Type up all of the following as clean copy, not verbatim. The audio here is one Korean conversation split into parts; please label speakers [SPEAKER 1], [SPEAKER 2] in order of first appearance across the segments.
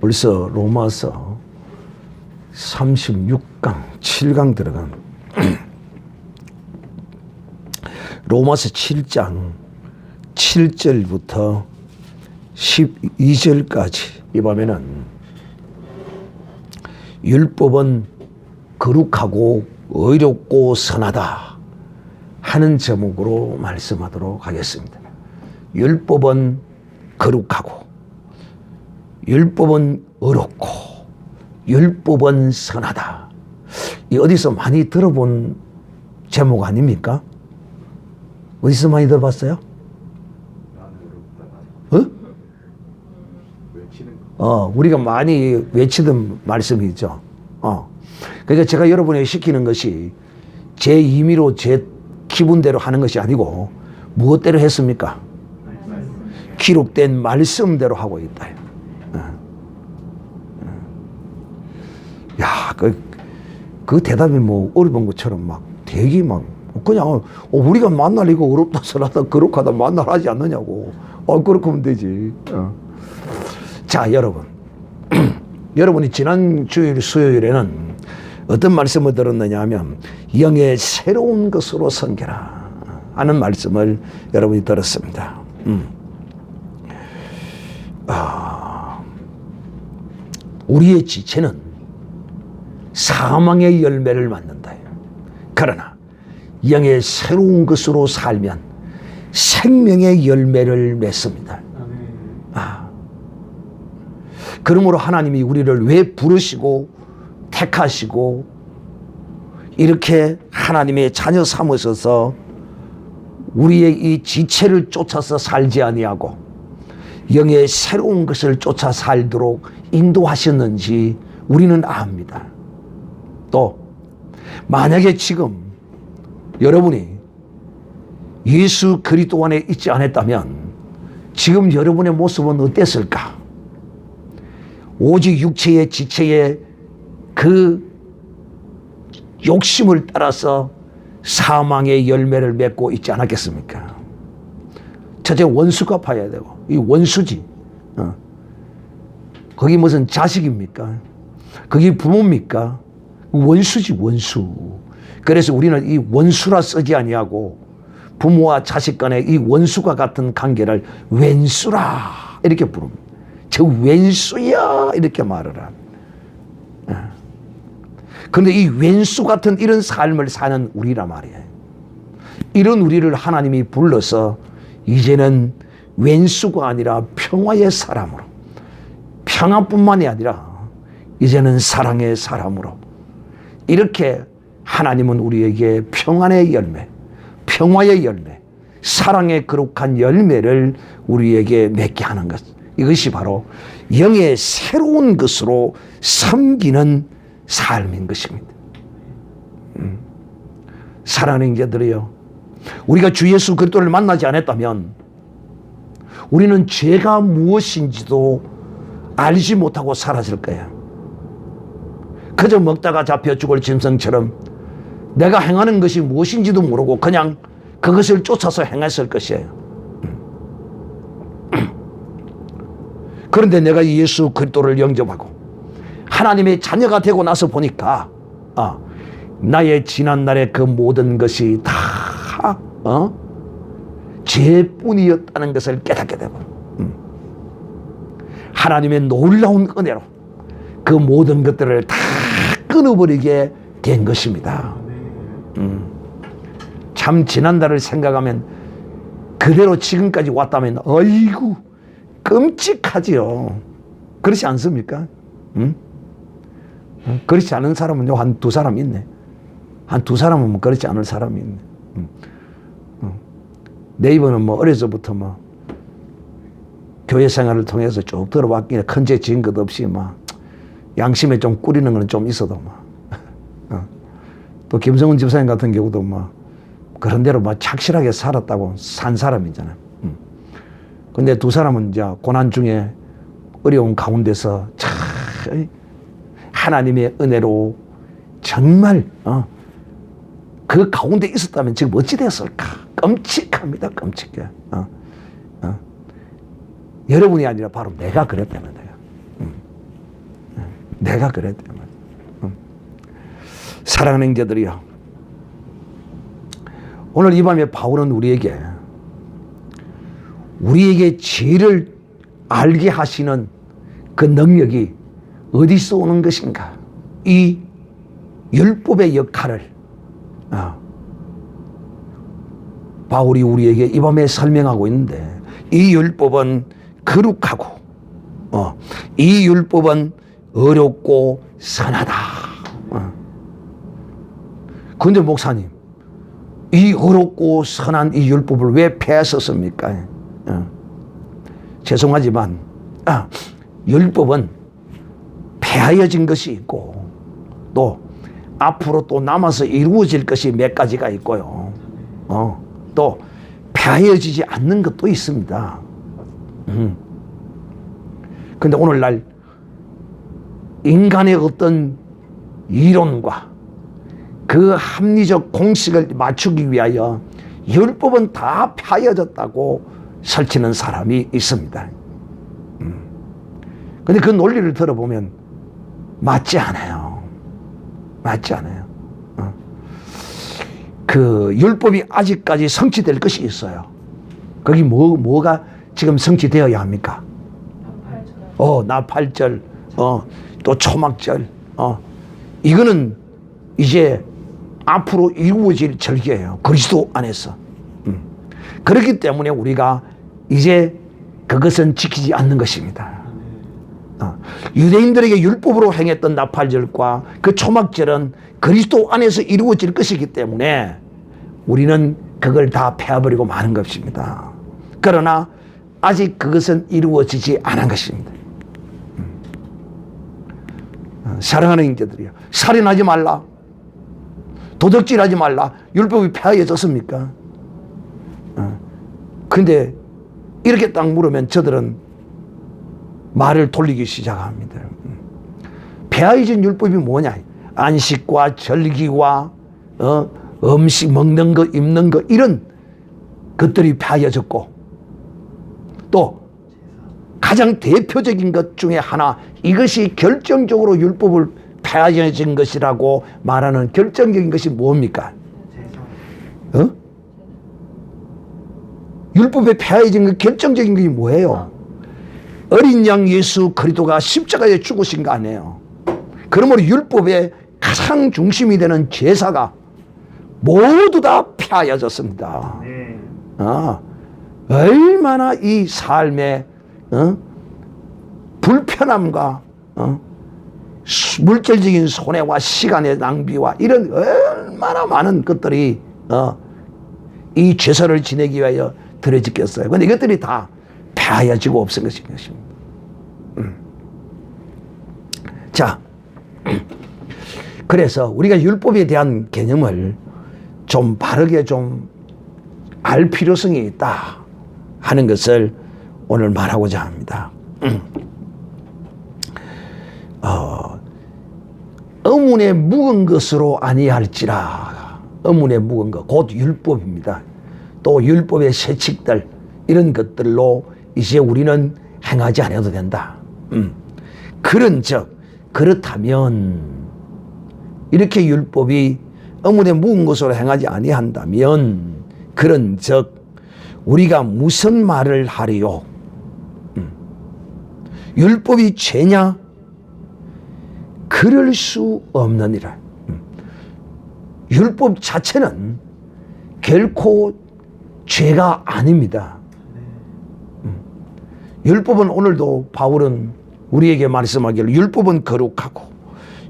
[SPEAKER 1] 벌써 로마서 36강, 7강 들어간 로마서 7장 7절부터 12절까지 이 보면은 율법은 거룩하고 의롭고 선하다 하는 제목으로 말씀하도록 하겠습니다. 율법은 거룩하고 율법은 의롭고 율법은 선하다. 이 어디서 많이 들어본 제목 아닙니까? 어디서 많이 들어봤어요? 우리가 많이 외치던 말씀이죠. 그러니까 제가 여러분에게 시키는 것이 제 임의로 제 기분대로 하는 것이 아니고 무엇대로 했습니까? 기록된 말씀대로 하고 있다. 야, 그 대답이 뭐 어려운 것처럼 막 되게 막 그냥 우리가 만날 이거 어렵다 선하다 거룩하다 만날하지 않느냐고. 그렇게 하면 되지. 자, 여러분. 여러분이 지난 주일 수요일에는 어떤 말씀을 들었느냐 하면 영의 새로운 것으로 섬겨라 하는 말씀을 여러분이 들었습니다. 우리의 지체는 사망의 열매를 맞는다. 그러나 영의 새로운 것으로 살면 생명의 열매를 맺습니다. 그러므로 하나님이 우리를 왜 부르시고 택하시고 이렇게 하나님의 자녀 삼으셔서 우리의 이 지체를 쫓아서 살지 아니하고 영의 새로운 것을 쫓아 살도록 인도하셨는지 우리는 압니다. 또 만약에 지금 여러분이 예수 그리스도 안에 있지 않았다면 지금 여러분의 모습은 어땠을까? 오직 육체의 지체의 그 욕심을 따라서 사망의 열매를 맺고 있지 않았겠습니까? 첫째 원수가 봐야 되고, 이 원수지. 거기 무슨 자식입니까? 거기 부모입니까? 원수지, 원수. 그래서 우리는 이 원수라 쓰지 아니하고 부모와 자식 간의 이 원수가 같은 관계를 왼수라 이렇게 부릅니다. 저 왼수야 이렇게 말을 합니다. 그런데 이 왼수 같은 이런 삶을 사는 우리란 말이에요. 이런 우리를 하나님이 불러서 이제는 왼수가 아니라 평화의 사람으로, 평화뿐만이 아니라 이제는 사랑의 사람으로 이렇게 하나님은 우리에게 평안의 열매, 평화의 열매, 사랑의 거룩한 열매를 우리에게 맺게 하는 것. 이것이 바로 영의 새로운 것으로 섬기는 삶인 것입니다. 사랑하는 형제들이요, 우리가 주 예수 그리스도를 만나지 않았다면 우리는 죄가 무엇인지도 알지 못하고 살았을 거예요. 그저 먹다가 잡혀 죽을 짐승처럼 내가 행하는 것이 무엇인지도 모르고 그냥 그것을 쫓아서 행했을 것이에요. 그런데 내가 예수 그리스도를 영접하고 하나님의 자녀가 되고 나서 보니까 나의 지난날의 그 모든 것이 다 죄뿐이었다는 것을 깨닫게 되고 하나님의 놀라운 은혜로 그 모든 것들을 다 끊어버리게 된 것입니다. 참 지난날을 생각하면 그대로 지금까지 왔다면 어이구 끔찍하지요. 그렇지 않습니까? 그렇지 않은 사람은 한 두 사람 있네. 한 두 사람은 그렇지 않을 사람이 있네. 네이버는 뭐 어려서부터 뭐 교회 생활을 통해서 쭉 들어왔기에 큰 죄 지은 것 없이 막 양심에 좀 꾸리는 건 좀 있어도 막 또 김성훈 집사님 같은 경우도 막 그런 대로 막 착실하게 살았다고 산 사람이잖아요. 근데 두 사람은 이제 고난 중에 어려운 가운데서 참 하나님의 은혜로 정말 그 가운데 있었다면 지금 어찌 됐을까? 끔찍합니다. 끔찍해. 여러분이 아니라 바로 내가 그랬다는 거예요. 내가 그랬대. 사랑하는 형제들이요, 오늘 이 밤에 바울은 우리에게 죄를 알게 하시는 그 능력이 어디서 오는 것인가, 이 율법의 역할을 바울이 우리에게 이 밤에 설명하고 있는데, 이 율법은 거룩하고 이 율법은 어렵고 선하다. 그런데 목사님, 이 어렵고 선한 이 율법을 왜 폐하셨습니까? 죄송하지만 율법은 폐하여진 것이 있고 또 앞으로 또 남아서 이루어질 것이 몇 가지가 있고요. 또 폐하여지지 않는 것도 있습니다. 그런데 오늘날 인간의 어떤 이론과 그 합리적 공식을 맞추기 위하여 율법은 다 폐하여졌다고 설치는 사람이 있습니다. 그런데 그 논리를 들어보면 맞지 않아요. 맞지 않아요. 그 율법이 아직까지 성취될 것이 있어요. 거기 뭐가 지금 성취되어야 합니까? 나팔절, 또 초막절, 이거는 이제 앞으로 이루어질 절기예요. 그리스도 안에서. 그렇기 때문에 우리가 이제 그것은 지키지 않는 것입니다. 유대인들에게 율법으로 행했던 나팔절과 그 초막절은 그리스도 안에서 이루어질 것이기 때문에 우리는 그걸 다 폐해버리고 마는 것입니다. 그러나 아직 그것은 이루어지지 않은 것입니다. 사랑하는 형제들이요, 살인하지 말라, 도둑질하지 말라, 율법이 폐하여졌습니까? 근데 이렇게 딱 물으면 저들은 말을 돌리기 시작합니다. 폐하여진 율법이 뭐냐? 안식과 절기와 음식 먹는 거, 입는 거, 이런 것들이 폐하여졌고, 또 가장 대표적인 것 중에 하나, 이것이 결정적으로 율법을 폐하여진 것이라고 말하는 결정적인 것이 뭡니까? 율법에 폐하여진 것 결정적인 것이 뭐예요? 어린 양 예수 그리스도가 십자가에 죽으신 거 아니에요. 그러므로 율법의 가장 중심이 되는 제사가 모두 다 폐하여졌습니다. 얼마나 이 삶의 불편함과 물질적인 손해와 시간의 낭비와 이런 얼마나 많은 것들이 이 제사를 지내기 위하여 들어지겠어요. 그런데 이것들이 다 폐하여지고 없은 것입니다. 자, 그래서 우리가 율법에 대한 개념을 좀 바르게 좀 알 필요성이 있다 하는 것을 오늘 말하고자 합니다. 의문에 묵은 것으로 아니할지라. 의문에 묵은 것, 곧 율법입니다. 또 율법의 세칙들, 이런 것들로 이제 우리는 행하지 않아도 된다. 그런즉 그렇다면, 이렇게 율법이 의문에 묵은 것으로 행하지 아니한다면, 그런즉 우리가 무슨 말을 하리요? 율법이 죄냐? 그럴 수 없느니라. 율법 자체는 결코 죄가 아닙니다. 율법은, 오늘도 바울은 우리에게 말씀하기를 율법은 거룩하고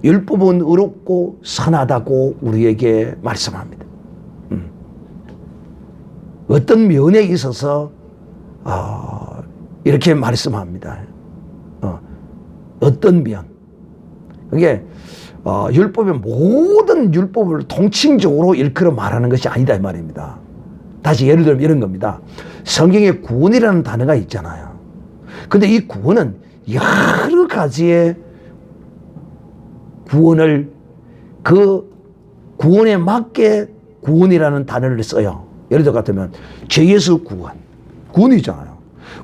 [SPEAKER 1] 율법은 의롭고 선하다고 우리에게 말씀합니다. 어떤 면에 있어서 이렇게 말씀합니다. 어떤 면, 그게 율법의 모든 율법을 통칭적으로 일컬어 말하는 것이 아니다 이 말입니다. 다시 예를 들면 이런 겁니다. 성경에 구원이라는 단어가 있잖아요. 근데 이 구원은 여러 가지의 구원을, 그 구원에 맞게 구원이라는 단어를 써요. 예를 들어 같으면 죄에서 구원, 구원이잖아요.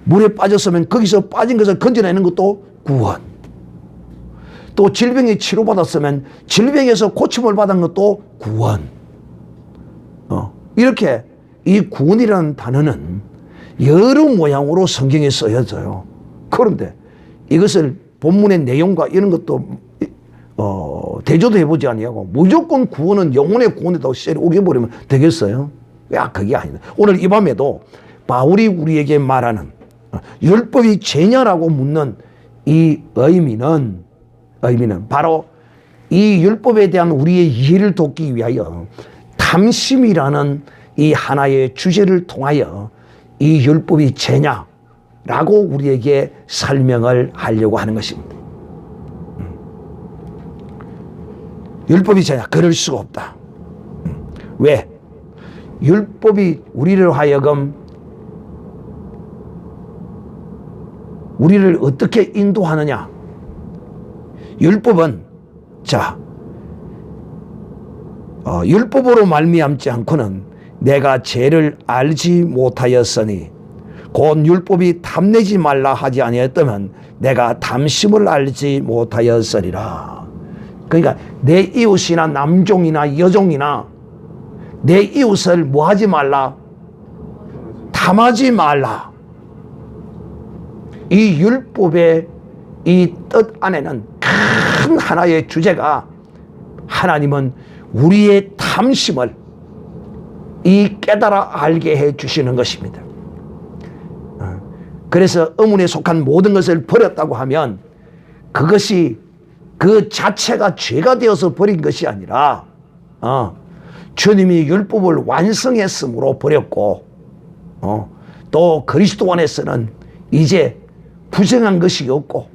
[SPEAKER 1] 물에 빠졌으면 거기서 빠진 것을 건져내는 것도 구원. 또 질병에 치료받았으면 질병에서 고침을 받은 것도 구원. 이렇게 이 구원이라는 단어는 여러 모양으로 성경에 쓰여져요. 그런데 이것을 본문의 내용과 이런 것도 대조도 해보지 아니하고 무조건 구원은 영혼의 구원에다 우겨버리면 되겠어요? 야, 그게 아니다. 오늘 이 밤에도 바울이 우리에게 말하는 율법이 죄냐라고 묻는 이 의미는 바로 이 율법에 대한 우리의 이해를 돕기 위하여 탐심이라는 이 하나의 주제를 통하여 이 율법이 죄냐라고 우리에게 설명을 하려고 하는 것입니다. 율법이 죄냐? 그럴 수가 없다. 왜? 율법이 우리를 하여금 우리를 어떻게 인도하느냐? 율법은 율법으로 말미암지 않고는 내가 죄를 알지 못하였으니 곧 율법이 탐내지 말라 하지 아니했다면 내가 탐심을 알지 못하였으리라. 그러니까 내 이웃이나 남종이나 여종이나 내 이웃을 뭐하지 말라? 탐하지 말라. 이 율법의 이 뜻 안에는 큰 하나의 주제가 하나님은 우리의 탐심을 이 깨달아 알게 해 주시는 것입니다. 그래서 의문에 속한 모든 것을 버렸다고 하면 그것이 그 자체가 죄가 되어서 버린 것이 아니라 주님이 율법을 완성했으므로 버렸고 또 그리스도 안에서는 이제 부정한 것이 없고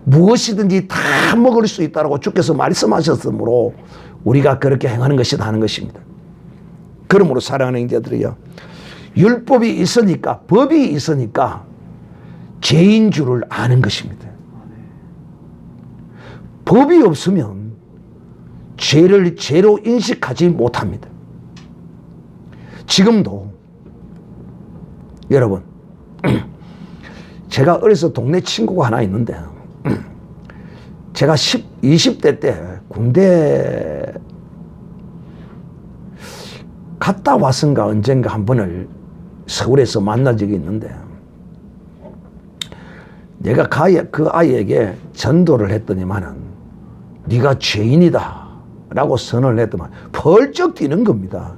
[SPEAKER 1] 무엇이든지 다 먹을 수 있다고 주께서 말씀하셨으므로 우리가 그렇게 행하는 것이다 하는 것입니다. 그러므로 사랑하는 형제들이요, 율법이 있으니까, 법이 있으니까 죄인 줄을 아는 것입니다. 법이 없으면 죄를 죄로 인식하지 못합니다. 지금도 여러분, 제가 어려서 동네 친구가 하나 있는데 제가 20대 때 군대 갔다 왔은가 언젠가 한 번을 서울에서 만난 적이 있는데 내가 그 아이에게 전도를 했더니만은 네가 죄인이다 라고 선언을 했더만 펄쩍 뛰는 겁니다.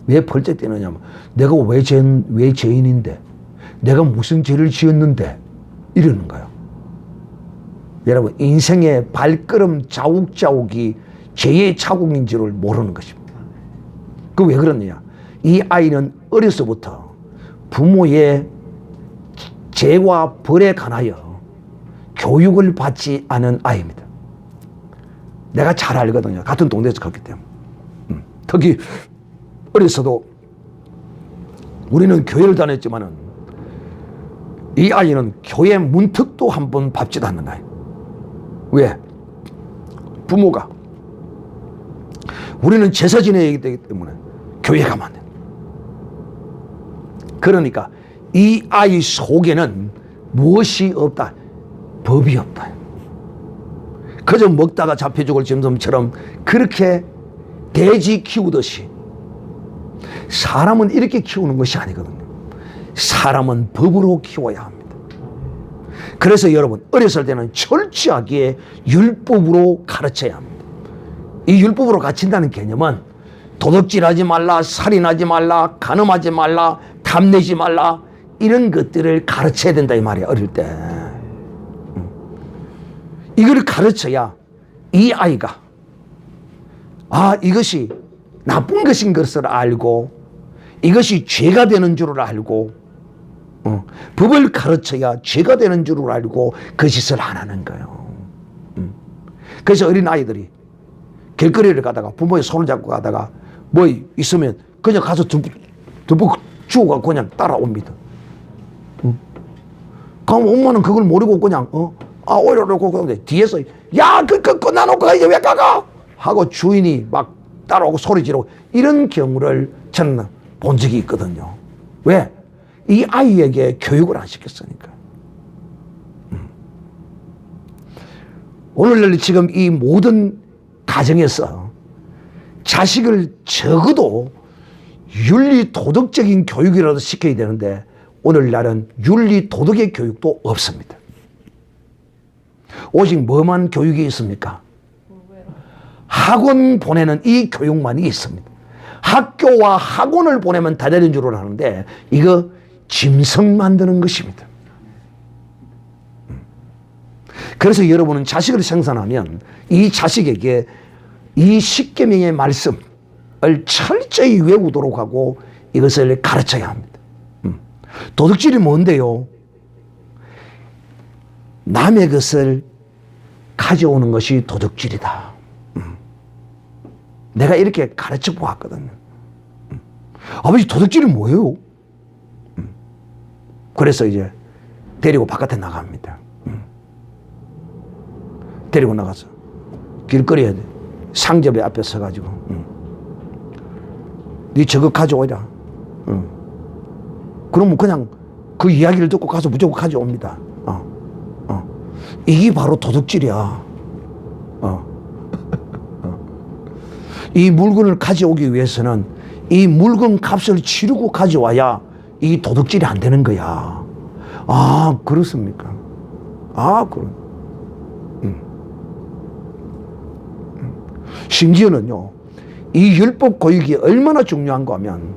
[SPEAKER 1] 왜 펄쩍 뛰느냐면 내가 왜 죄인인데, 내가 무슨 죄를 지었는데 이러는 거예요. 여러분, 인생의 발걸음 자욱자욱이 죄의 자국인 줄을 모르는 것입니다. 그 왜 그러느냐? 이 아이는 어려서부터 부모의 죄와 벌에 관하여 교육을 받지 않은 아이입니다. 내가 잘 알거든요. 같은 동네에서 컸기 때문에. 특히 어려서도 우리는 교회를 다녔지만은 이 아이는 교회 문턱도 한번 밟지도 않는 아이. 왜? 부모가 우리는 제사 지내야 되기 때문에 교회 가면 안 돼. 그러니까 이 아이 속에는 무엇이 없다? 법이 없다. 그저 먹다가 잡혀 죽을 짐승처럼 그렇게 돼지 키우듯이 사람은 이렇게 키우는 것이 아니거든요. 사람은 법으로 키워야 합니다. 그래서 여러분, 어렸을 때는 철저하게 율법으로 가르쳐야 합니다. 이 율법으로 가르친다는 개념은 도둑질하지 말라, 살인하지 말라, 간음하지 말라, 탐내지 말라, 이런 것들을 가르쳐야 된다 이 말이야. 어릴 때 이걸 가르쳐야 이 아이가 이것이 나쁜 것인 것을 알고 이것이 죄가 되는 줄을 알고 법을 가르쳐야 죄가 되는 줄을 알고 그 짓을 안 하는 거예요. 그래서 어린 아이들이 길거리를 가다가 부모의 손을 잡고 가다가 뭐 있으면 그냥 가서 듬뿍 주워가 그냥 따라옵니다. 그럼 엄마는 그걸 모르고 그냥 오히려 그러는데 뒤에서 야 그거 나놓고 이제 왜 가가 하고 주인이 막 따라오고 소리 지르고 이런 경우를 저는 본 적이 있거든요. 왜? 이 아이에게 교육을 안 시켰으니까. 오늘날 지금 이 모든 가정에서 자식을 적어도 윤리 도덕적인 교육이라도 시켜야 되는데 오늘날은 윤리 도덕의 교육도 없습니다. 오직 뭐만 교육이 있습니까? 학원 보내는 이 교육만이 있습니다. 학교와 학원을 보내면 다 되는 줄 아는데 이거 짐승 만드는 것입니다. 그래서 여러분은 자식을 생산하면 이 자식에게 이 십계명의 말씀을 철저히 외우도록 하고 이것을 가르쳐야 합니다. 도덕질이 뭔데요? 남의 것을 가져오는 것이 도덕질이다. 내가 이렇게 가르쳐 보았거든요. 아버지, 도덕질이 뭐예요? 그래서 이제 데리고 바깥에 나갑니다. 데리고 나가서 길거리에 상점에 앞에 서가지고 네 저거 가져오라. 그러면 그냥 그 이야기를 듣고 가서 무조건 가져옵니다. 이게 바로 도덕질이야. 이 물건을 가져오기 위해서는 이 물건 값을 치르고 가져와야 이 도덕질이 안 되는 거야. 아, 그렇습니까? 아, 그럼. 심지어는요, 이 율법 교육이 얼마나 중요한가 하면,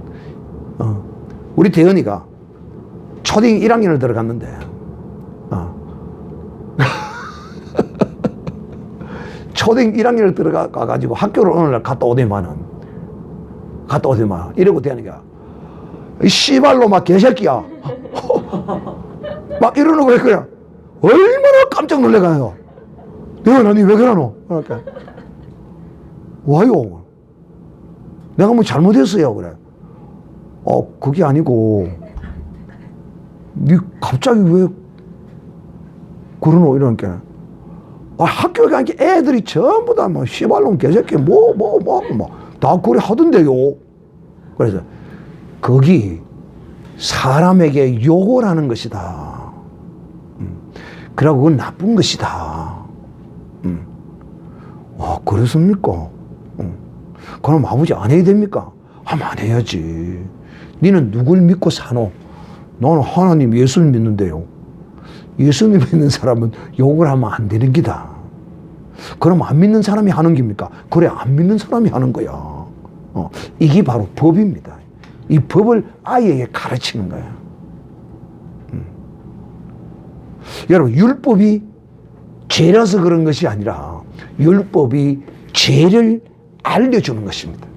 [SPEAKER 1] 우리 대현이가 초등 1학년을 들어갔는데, 초등 1학년을 들어가가지고 학교를 어느 날 갔다 오더만은, 이러고 대현이가, 이 씨발로 막 개새끼야. 막 이러는 거야, 그냥. 얼마나 깜짝 놀래가요. 대현아, 니 왜 그러노? 그러니까. 와요. 내가 뭐 잘못했어요. 그래. 그게 아니고, 니 갑자기 왜 그러노? 이러니까. 학교에 가니까 애들이 전부 다 뭐, 씨발놈, 개새끼, 다 그래 하던데요. 그래서, 거기 사람에게 욕을 하는 것이다. 그러고 그건 나쁜 것이다. 그렇습니까? 그럼 아버지 안 해야 됩니까? 하면 안 해야지. 너는 누굴 믿고 사노? 나는 하나님 예수를 믿는데요. 예수님 믿는 사람은 욕을 하면 안 되는 기다. 그럼 안 믿는 사람이 하는 겁니까? 그래, 안 믿는 사람이 하는 거야. 이게 바로 법입니다. 이 법을 아이에게 가르치는 거야. 여러분, 율법이 죄라서 그런 것이 아니라 율법이 죄를 알려주는 것입니다.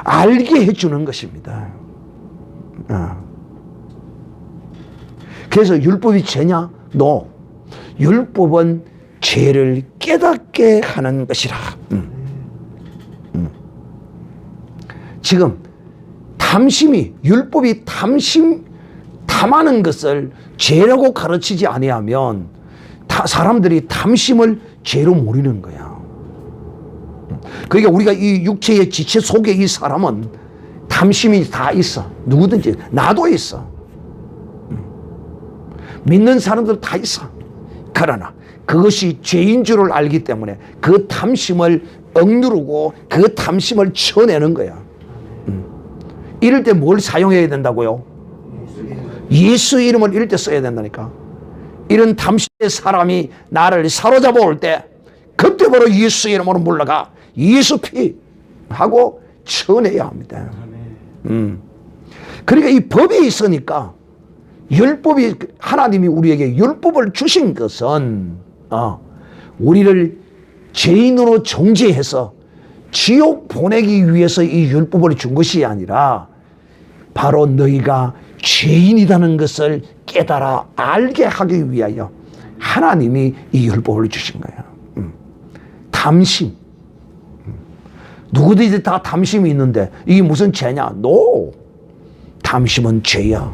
[SPEAKER 1] 알게 해주는 것입니다. 그래서 율법이 죄냐? No. 율법은 죄를 깨닫게 하는 것이라. 지금 율법이 탐하는 것을 죄라고 가르치지 아니하면 사람들이 탐심을 죄로 모르는 거야. 그러니까 우리가 이 육체의 지체 속에 이 사람은 탐심이 다 있어. 누구든지. 나도 있어. 믿는 사람들 다 있어. 그러나 그것이 죄인 줄을 알기 때문에 그 탐심을 억누르고 그 탐심을 쳐내는 거야. 이럴 때 뭘 사용해야 된다고요? 예수 이름을 이럴 때 써야 된다니까. 이런 탐심의 사람이 나를 사로잡아 올 때 그때 바로 예수 이름으로 물러가 예수 피 하고 쳐내야 합니다. 그러니까 이 법이 있으니까 율법이, 하나님이 우리에게 율법을 주신 것은 우리를 죄인으로 정죄해서 지옥 보내기 위해서 이 율법을 준 것이 아니라 바로 너희가 죄인이라는 것을 깨달아 알게 하기 위하여 하나님이 이 율법을 주신 거야. 탐심. 누구든지 다 탐심이 있는데 이게 무슨 죄냐? No. 탐심은 죄야.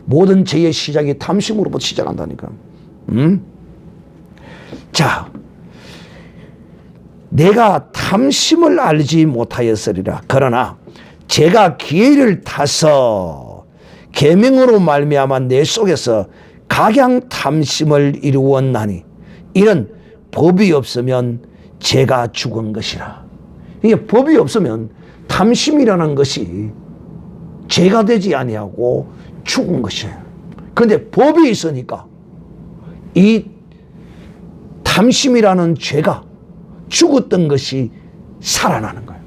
[SPEAKER 1] 모든 죄의 시작이 탐심으로부터 시작한다니까. 자, 내가 탐심을 알지 못하였으리라. 그러나 제가 기회를 타서 계명으로 말미암아 내 속에서 각양 탐심을 이루었나니 이는 법이 없으면 죄가 죽은 것이라. 이게 법이 없으면 탐심이라는 것이 죄가 되지 아니하고 죽은 것이에요. 그런데 법이 있으니까 이 탐심이라는 죄가 죽었던 것이 살아나는 거예요.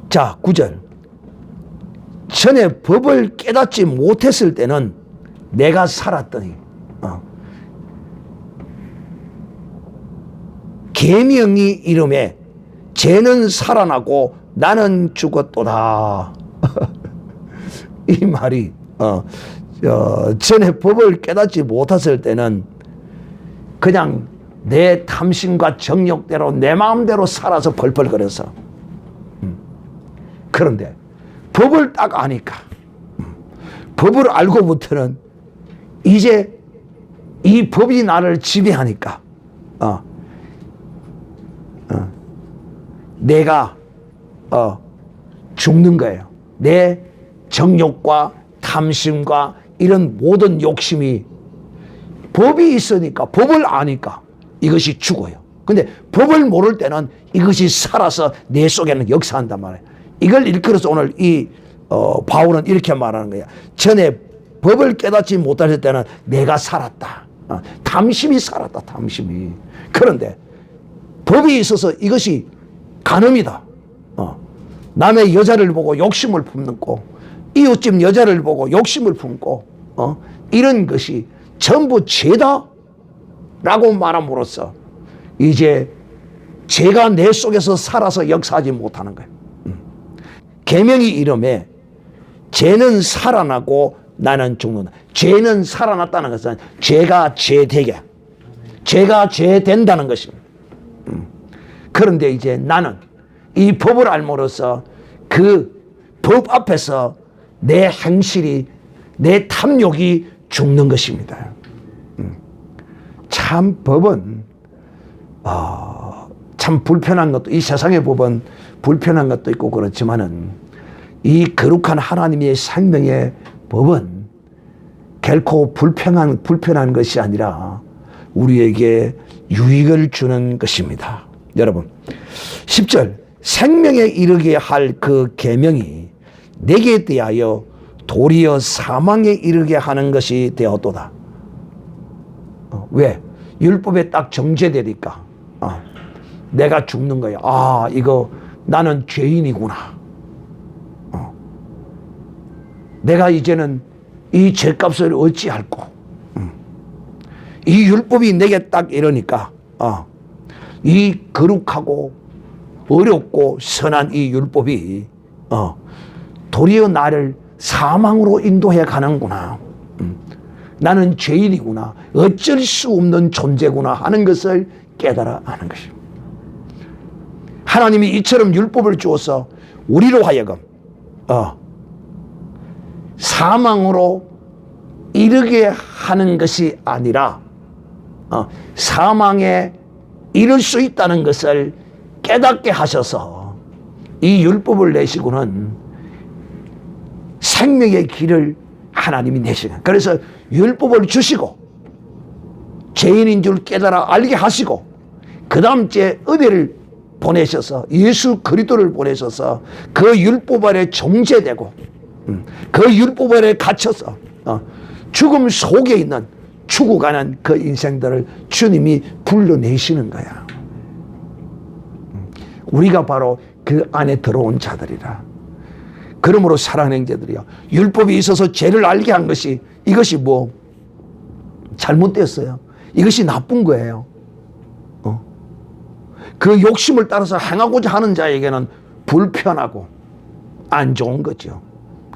[SPEAKER 1] 자, 9절. 전에 법을 깨닫지 못했을 때는 내가 살았더니 계명이 이름에 죄는 살아나고 나는 죽었도다. 이 말이 전에 법을 깨닫지 못했을 때는 그냥 내 탐심과 정욕대로 내 마음대로 살아서 벌벌거려서, 그런데 법을 딱 아니까, 법을 알고부터는 이제 이 법이 나를 지배하니까 내가 죽는 거예요. 내 정욕과 탐심과 이런 모든 욕심이 법이 있으니까, 법을 아니까 이것이 죽어요. 근데 법을 모를 때는 이것이 살아서 내 속에는 역사한단 말이에요. 이걸 일컬어서 오늘 이 바울은 이렇게 말하는 거야. 전에 법을 깨닫지 못할 때는 내가 살았다. 탐심이 살았다. 탐심이. 그런데 법이 있어서 이것이 간음이다. 남의 여자를 보고 욕심을 품고, 이웃집 여자를 보고 욕심을 품고, 이런 것이 전부 죄다 라고 말함으로써 이제 죄가 내 속에서 살아서 역사하지 못하는 거예요. 계명이 이름에 죄는 살아나고 나는 죽는다. 죄는 살아났다는 것은 죄가 죄되게, 죄가 죄된다는 것입니다. 그런데 이제 나는 이 법을 알므로써 그 법 앞에서 내 행실이, 내 탐욕이 죽는 것입니다. 참 법은 참 불편한 것도, 이 세상의 법은 불편한 것도 있고 그렇지만은 이 거룩한 하나님의 생명의 법은 결코 불편한 것이 아니라 우리에게 유익을 주는 것입니다. 여러분, 10절, 생명에 이르게 할 그 계명이 내게 대하여 도리어 사망에 이르게 하는 것이 되었도다. 왜? 율법에 딱 정죄되니까 내가 죽는 거야. 이거 나는 죄인이구나. 내가 이제는 이 죄값을 어찌할꼬. 이 율법이 내게 딱 이러니까 이 거룩하고 어렵고 선한 이 율법이 도리어 나를 사망으로 인도해 가는구나. 나는 죄인이구나. 어쩔 수 없는 존재구나 하는 것을 깨달아 하는 것입니다. 하나님이 이처럼 율법을 주어서 우리로 하여금 사망으로 이르게 하는 것이 아니라 사망에 이를 수 있다는 것을 깨닫게 하셔서 이 율법을 내시고는 생명의 길을 하나님이 내시는. 그래서 율법을 주시고 죄인인 줄 깨달아 알게 하시고 그 다음째 은혜를 보내셔서 예수 그리스도를 보내셔서 그 율법 아래 정죄되고 그 율법 아래 갇혀서 죽음 속에 있는 죽어가는 그 인생들을 주님이 불러내시는 거야. 우리가 바로 그 안에 들어온 자들이라. 그러므로 사랑하는 형제들이요, 율법이 있어서 죄를 알게 한 것이, 이것이 뭐 잘못됐어요. 이것이 나쁜 거예요. 그 욕심을 따라서 행하고자 하는 자에게는 불편하고 안 좋은 거죠.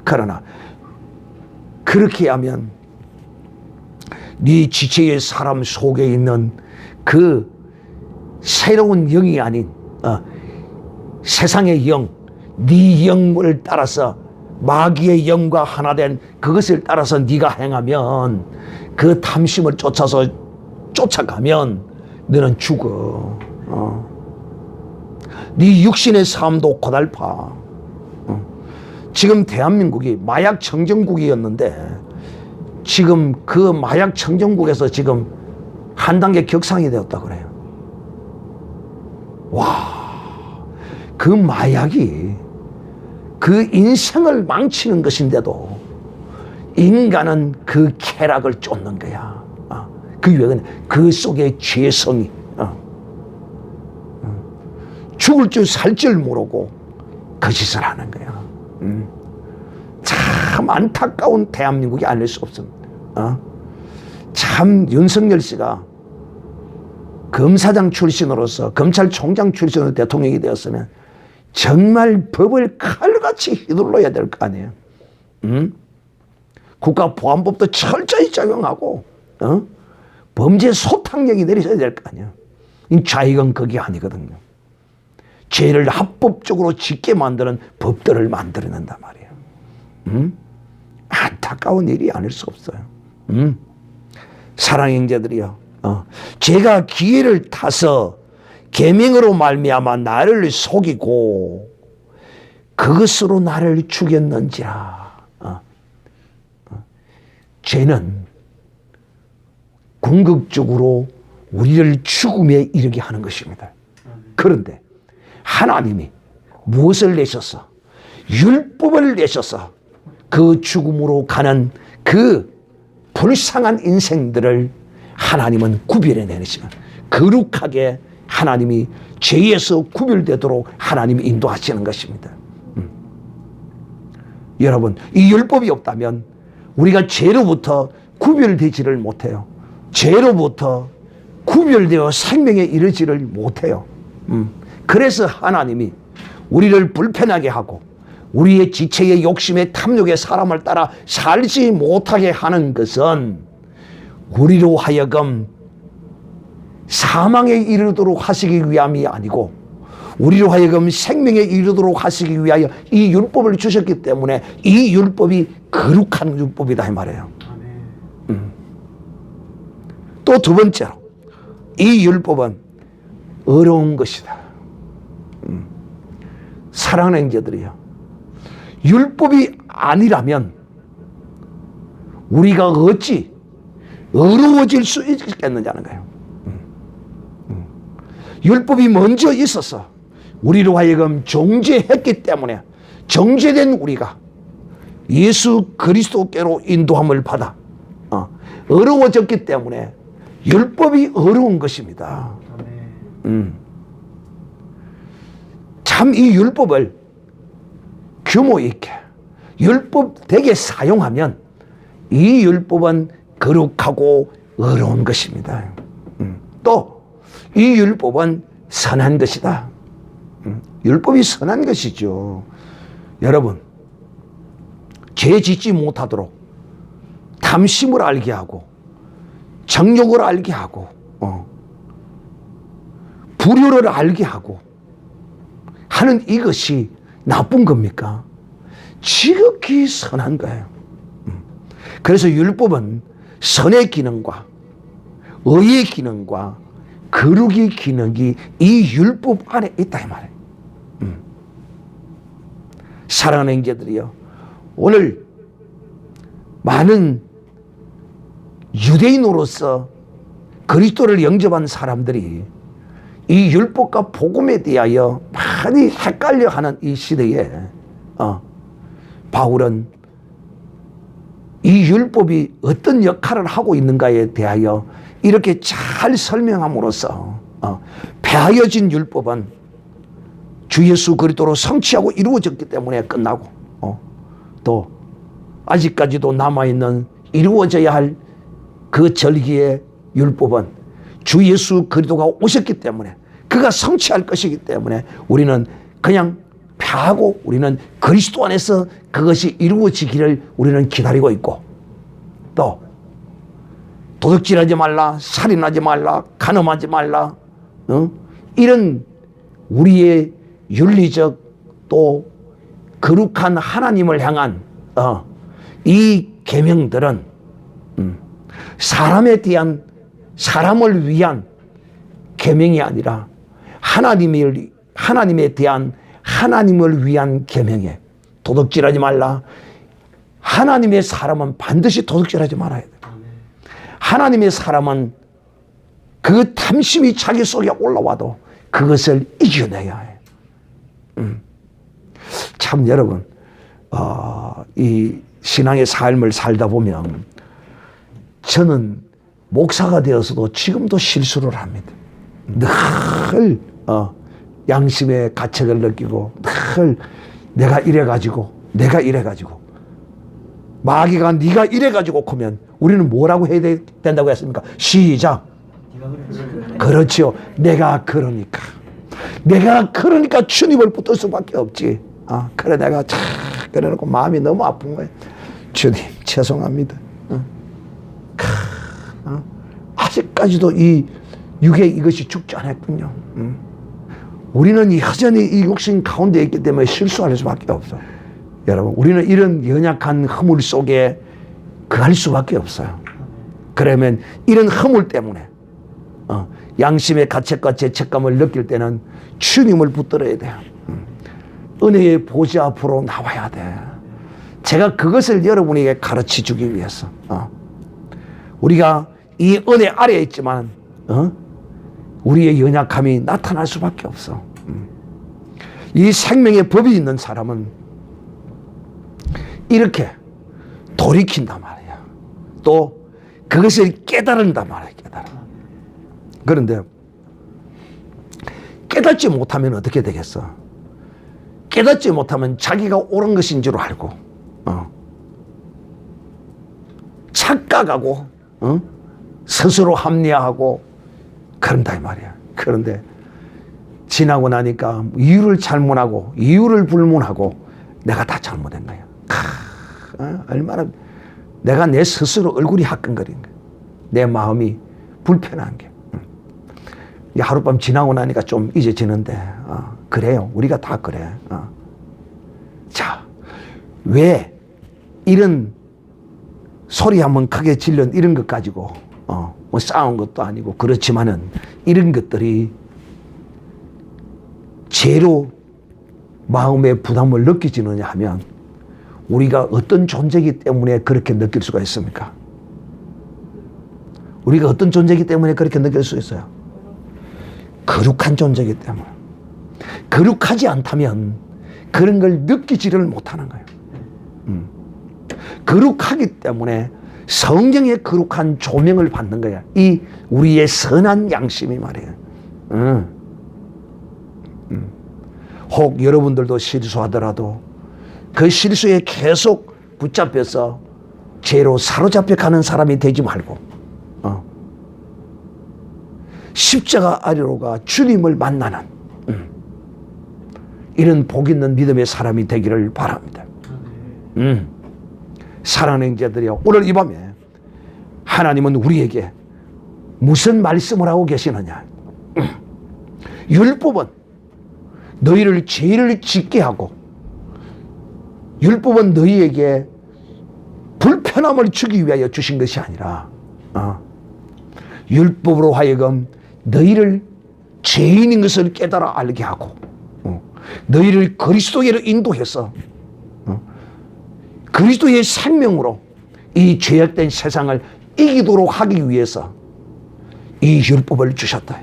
[SPEAKER 1] 그러나 그렇게 하면 네 지체의 사람 속에 있는 그 새로운 영이 아닌 세상의 영, 네 영을 따라서 마귀의 영과 하나 된 그것을 따라서 네가 행하면, 그 탐심을 쫓아가면 너는 죽어. 네 육신의 삶도 고달파. 지금 대한민국이 마약 청정국이었는데 지금 그 마약 청정국에서 지금 한 단계 격상이 되었다 그래요. 와, 그 마약이 그 인생을 망치는 것인데도 인간은 그 쾌락을 쫓는 거야. 그 이유는 그 속에 죄성이 죽을 줄 살 줄 모르고 그 짓을 하는 거야. 참 안타까운 대한민국이 아닐 수 없습니다. 참 윤석열 씨가 검사장 출신으로서 검찰총장 출신으로 대통령이 되었으면 정말 법을 칼같이 휘둘러야 될 거 아니에요. 국가보안법도 철저히 적용하고 범죄 소탕령이 내리셔야 될 거 아니에요. 좌익은 그게 아니거든요. 죄를 합법적으로 짓게 만드는 법들을 만들어낸단 말이에요. 안타까운 일이 아닐 수 없어요. 사랑의 형제들이요, 제가 기회를 타서 계명으로 말미암아 나를 속이고 그것으로 나를 죽였는지라. 죄는 궁극적으로 우리를 죽음에 이르게 하는 것입니다. 그런데 하나님이 무엇을 내셔서 율법을 내셔서 그 죽음으로 가는 그 불쌍한 인생들을 하나님은 구별해 내시면 거룩하게 하나님이 죄에서 구별되도록 하나님이 인도하시는 것입니다. 여러분, 이 율법이 없다면 우리가 죄로부터 구별되지를 못해요. 죄로부터 구별되어 생명에 이르지를 못해요. 그래서 하나님이 우리를 불편하게 하고 우리의 지체의 욕심의 탐욕의 사람을 따라 살지 못하게 하는 것은 우리로 하여금 사망에 이르도록 하시기 위함이 아니고 우리로 하여금 생명에 이르도록 하시기 위하여 이 율법을 주셨기 때문에 이 율법이 거룩한 율법이다 이 말이에요. 또 두 번째로 이 율법은 어려운 것이다. 사랑하는 형제들이요, 율법이 아니라면 우리가 어찌 어려워질 수 있겠느냐는 거예요. 율법이 먼저 있어서 우리로 하여금 정죄했기 때문에 정죄된 우리가 예수 그리스도께로 인도함을 받아 어려워졌기 때문에 율법이 어려운 것입니다. 참 이 율법을 규모 있게 율법되게 사용하면 이 율법은 거룩하고 어려운 것입니다. 또 이 율법은 선한 것이다. 율법이 선한 것이죠. 여러분, 죄 짓지 못하도록 탐심을 알게 하고 정욕을 알게 하고 불효를 알게 하고 하는 이것이 나쁜 겁니까? 지극히 선한 거예요. 그래서 율법은 선의 기능과 의의 기능과 거룩의 기능이 이 율법 안에 있다 이 말이에요. 사랑하는 형제들이요, 오늘 많은 유대인으로서 그리스도를 영접한 사람들이 이 율법과 복음에 대하여 많이 헷갈려하는 이 시대에 바울은 이 율법이 어떤 역할을 하고 있는가에 대하여 이렇게 잘 설명함으로써 폐하여진 율법은 주 예수 그리스도로 성취하고 이루어졌기 때문에 끝나고 또 아직까지도 남아있는 이루어져야 할 그 절기의 율법은 주 예수 그리스도가 오셨기 때문에 그가 성취할 것이기 때문에 우리는 그냥 폐하고 우리는 그리스도 안에서 그것이 이루어지기를 우리는 기다리고 있고, 또 도둑질하지 말라, 살인하지 말라, 간음하지 말라, 이런 우리의 윤리적 또 거룩한 하나님을 향한 이 계명들은 사람에 대한, 사람을 위한 계명이 아니라 하나님에 대한 하나님을 위한 계명에 도둑질하지 말라. 하나님의 사람은 반드시 도둑질하지 말아야 돼. 하나님의 사람은 그 탐심이 자기 속에 올라와도 그것을 이겨내야 해. 참 여러분, 이 신앙의 삶을 살다 보면 저는 목사가 되어서도 지금도 실수를 합니다. 늘 양심의 가책을 느끼고 늘 내가 이래가지고 마귀가 네가 이래가지고 크면 우리는 뭐라고 해야 된다고 했습니까? 시작. 그렇지요. 내가 그러니까 주님을 붙들 수밖에 없지. 그래 내가 그래놓고 마음이 너무 아픈 거예요. 주님 죄송합니다. 아직까지도 이 육의 이것이 죽지 않았군요. 우리는 여전히 이 육신 가운데 있기 때문에 실수할 수밖에 없어. 여러분, 우리는 이런 연약한 허물 속에 거할 수밖에 없어요. 그러면 이런 허물 때문에 양심의 가책과 죄책감을 느낄 때는 주님을 붙들어야 돼요. 은혜의 보좌 앞으로 나와야 돼. 제가 그것을 여러분에게 가르쳐 주기 위해서 우리가 이 은혜 아래에 있지만 우리의 연약함이 나타날 수밖에 없어. 이 생명의 법이 있는 사람은 이렇게 돌이킨단 말이야. 또 그것을 깨달은단 말이야. 그런데 깨닫지 못하면 어떻게 되겠어? 깨닫지 못하면 자기가 옳은 것인 줄 알고 착각하고 스스로 합리화하고 그런다 이 말이야. 그런데 지나고 나니까 이유를 잘못하고 이유를 불문하고 내가 다 잘못한 거야. 얼마나 내가 내 스스로 얼굴이 화끈거린 거야. 내 마음이 불편한 게. 하룻밤 지나고 나니까 좀 잊어지는데 그래요. 우리가 다 그래. 자, 왜 이런 소리 한번 크게 질른 이런 것 가지고 뭐 싸운 것도 아니고 그렇지만은 이런 것들이 죄로 마음의 부담을 느끼지느냐 하면 우리가 어떤 존재이기 때문에 그렇게 느낄 수가 있습니까? 우리가 어떤 존재이기 때문에 그렇게 느낄 수 있어요? 거룩한 존재이기 때문에. 거룩하지 않다면 그런 걸 느끼지를 못하는 거예요. 거룩하기 때문에 성령의 거룩한 조명을 받는 거야. 이 우리의 선한 양심이 말이에요. 혹 여러분들도 실수하더라도 그 실수에 계속 붙잡혀서 죄로 사로잡혀 가는 사람이 되지 말고 십자가 아래로가 주님을 만나는 이런 복 있는 믿음의 사람이 되기를 바랍니다. 사랑하는 자들이여, 오늘 이 밤에 하나님은 우리에게 무슨 말씀을 하고 계시느냐? 율법은 너희를 죄를 짓게 하고 율법은 너희에게 불편함을 주기 위하여 주신 것이 아니라 율법으로 하여금 너희를 죄인인 것을 깨달아 알게 하고 너희를 그리스도에로 인도해서 그리스도의 생명으로 이 죄악된 세상을 이기도록 하기 위해서 이 율법을 주셨다.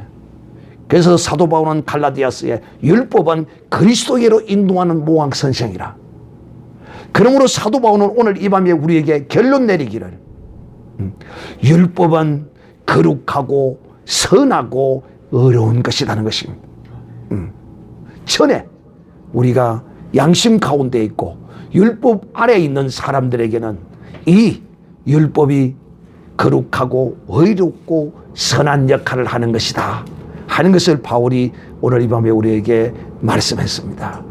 [SPEAKER 1] 그래서 사도 바울은 갈라디아서에 율법은 그리스도에로 인도하는 모황선생이라. 그러므로 사도 바울은 오늘 이 밤에 우리에게 결론 내리기를 율법은 거룩하고 선하고 어려운 것이라는 것입니다. 전에 우리가 양심 가운데 있고 율법 아래에 있는 사람들에게는 이 율법이 거룩하고 의롭고 선한 역할을 하는 것이다 하는 것을 바울이 오늘 이 밤에 우리에게 말씀했습니다.